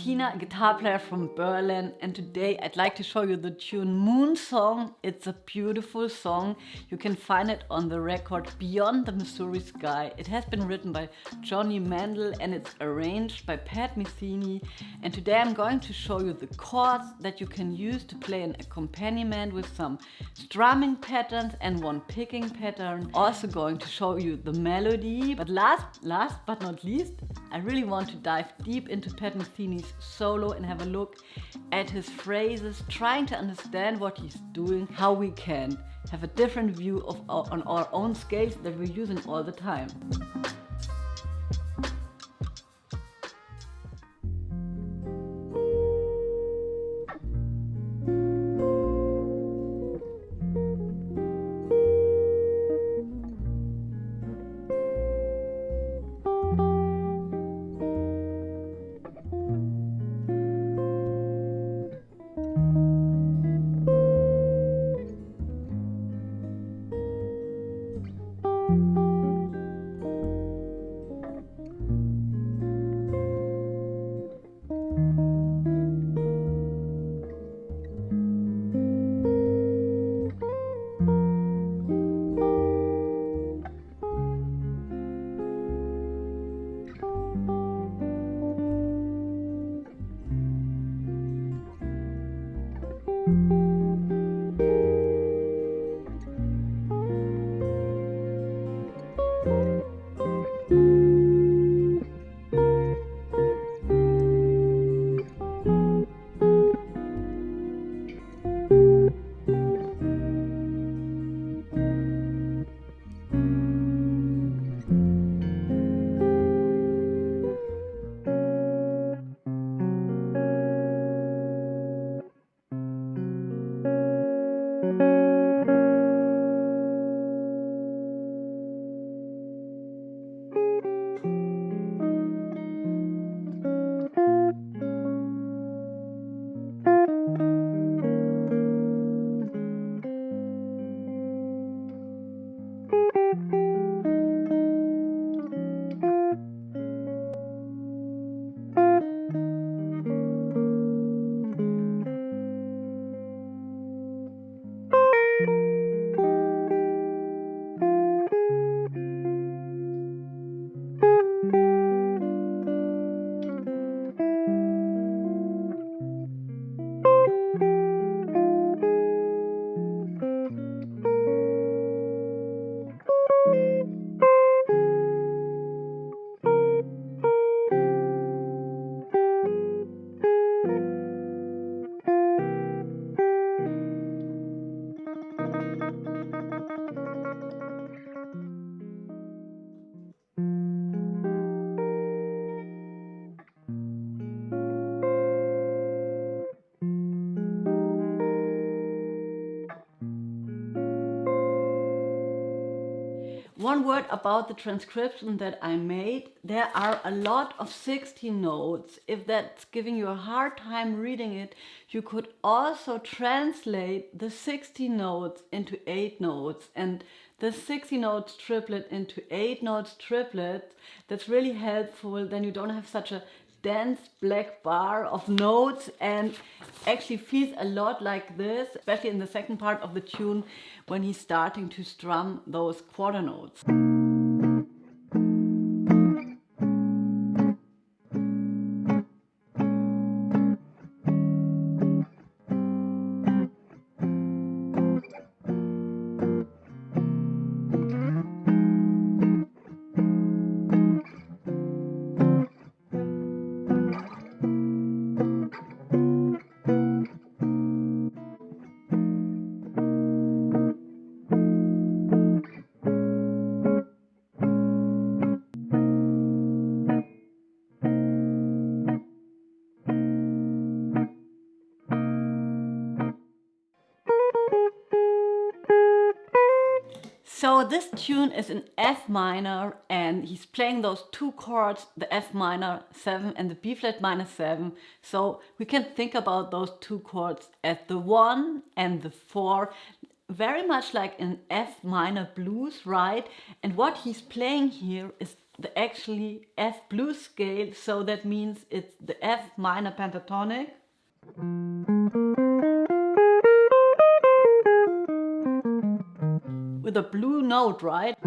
Martina, a guitar player from Berlin, and today I'd like to show you the tune Moon Song. It's a beautiful song. You can find it on the record Beyond the Missouri Sky. It has been written by Johnny Mandel and it's arranged by Metheny. And today I'm going to show you the chords that you can use to play an accompaniment with some strumming patterns and one picking pattern. Also going to show you the melody. But last but not least, I really want to dive deep into Metheny's solo and have a look at his phrases, trying to understand what he's doing, how we can have a different view on our own scales that we're using all the time. One word about the transcription that I made. There are a lot of 16 notes. If that's giving you a hard time reading it, you could also translate the 16 notes into 8 notes and the 16 notes triplet into 8 notes triplets. That's really helpful. Then you don't have such a dense black bar of notes and actually feels a lot like this, especially in the second part of the tune when he's starting to strum those quarter notes. So this tune is in F minor and he's playing those two chords, the F minor 7 and the B flat minor 7. So we can think about those two chords as the 1 and the 4, very much like in F minor blues, right? And what he's playing here is the actually F blues scale, so that means it's the F minor pentatonic. With a blue note, right?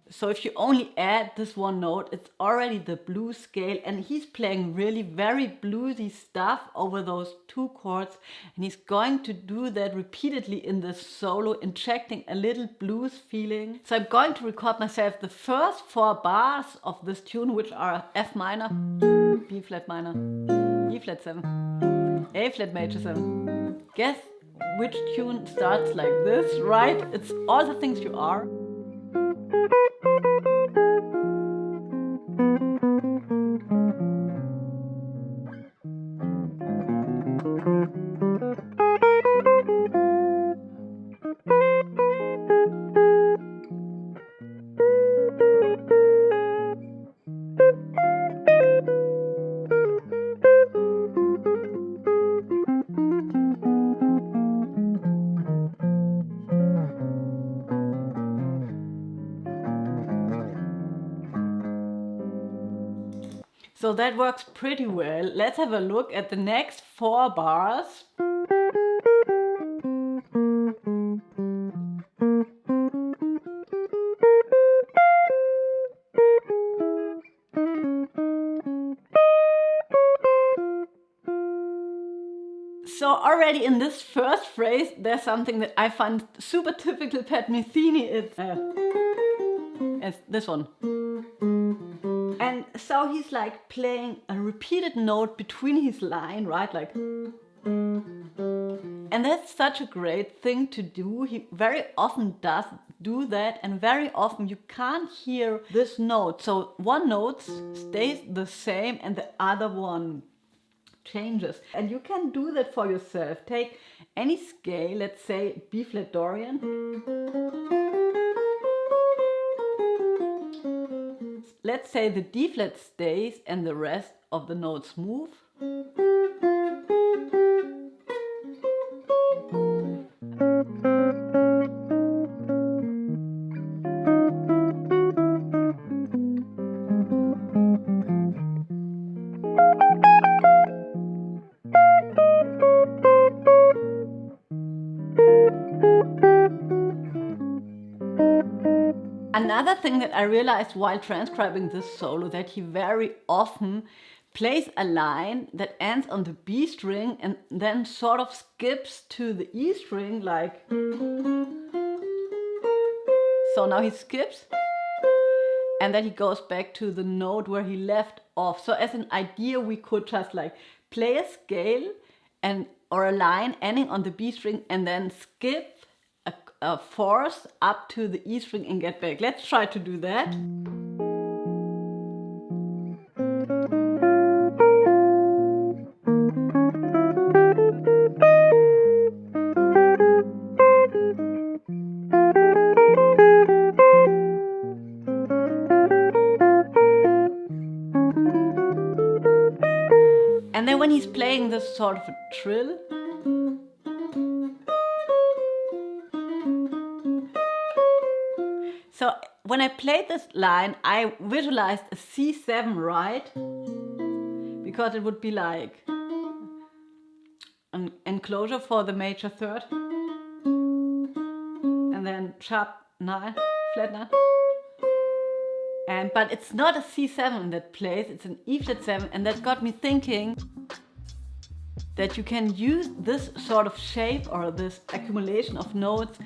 So if you only add this one note, it's already the blues scale, and he's playing really very bluesy stuff over those two chords, and he's going to do that repeatedly in this solo, injecting a little blues feeling. So I'm going to record myself the first 4 bars of this tune, which are F minor, B flat minor, E flat 7, A flat major 7. Guess which tune starts like this, right? It's all the things you are. So that works pretty well. Let's have a look at the next 4 bars. So already in this first phrase, there's something that I find super typical Pat Metheny. It's this one. And so he's like playing a repeated note between his line, right? Like, and that's such a great thing to do. He very often does do that, and very often you can't hear this note. So one note stays the same and the other one changes. And you can do that for yourself. Take any scale, let's say B flat Dorian. Let's say the D flat stays and the rest of the notes move. Another thing that I realized while transcribing this solo, that he very often plays a line that ends on the B string and then sort of skips to the E string, like. So now he skips and then he goes back to the note where he left off. So as an idea, we could just like play a scale or a line ending on the B string and then skip a fourth up to the E string and get back. Let's try to do that. And then when he's playing this sort of a trill, so when I played this line, I visualized a C7, right? Because it would be like an enclosure for the major third. And then sharp 9, flat 9. But it's not a C7 in that place, it's an E flat 7. And that got me thinking that you can use this sort of shape or this accumulation of notes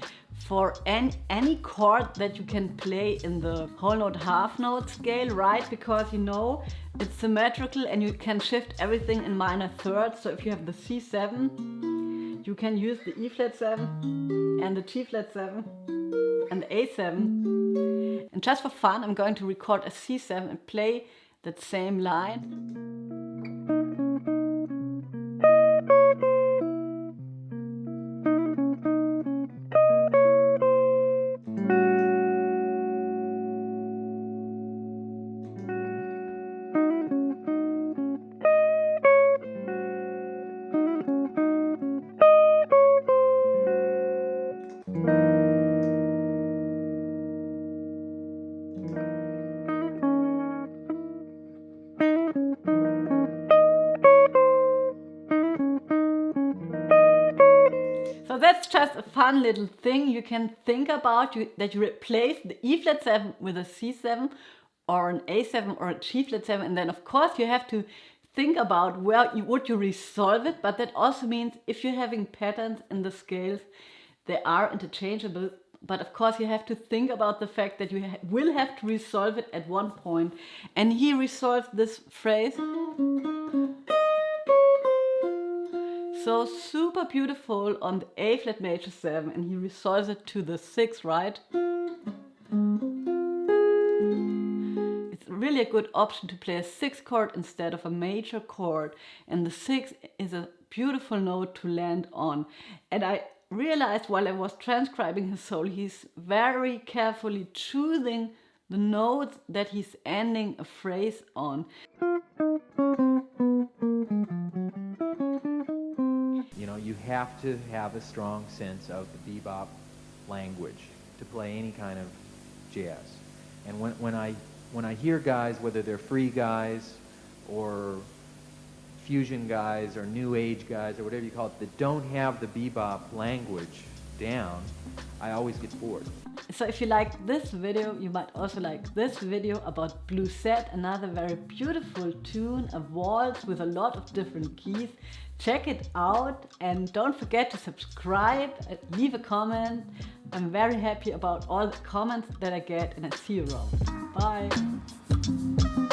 for any chord that you can play in the whole note half note scale, right? Because you know it's symmetrical and you can shift everything in minor thirds. So if you have the C7, you can use the E flat 7 and the G flat 7 and the A7. And just for fun, I'm going to record a C7 and play that same line. just a fun little thing you can think about, that you replace the E flat 7 with a C7 or an A7 or a G flat 7, and then of course you have to think about where would you resolve it, but that also means if you're having patterns in the scales, they are interchangeable, but of course you have to think about the fact that you will have to resolve it at one point. And he resolves this phrase. So super beautiful on the A flat major 7, and he resolves it to the 6, right? It's really a good option to play a 6 chord instead of a major chord, and the 6 is a beautiful note to land on. And I realized while I was transcribing his solo, he's very carefully choosing the notes that he's ending a phrase on. You know, you have to have a strong sense of the bebop language to play any kind of jazz. And when I hear guys, whether they're free guys or fusion guys or new age guys or whatever you call it, that don't have the bebop language down, I always get bored. So if you like this video, you might also like this video about Bluesy, another very beautiful tune, a waltz with a lot of different keys. Check it out and don't forget to subscribe, leave a comment. I'm very happy about all the comments that I get, and I see you around. Bye!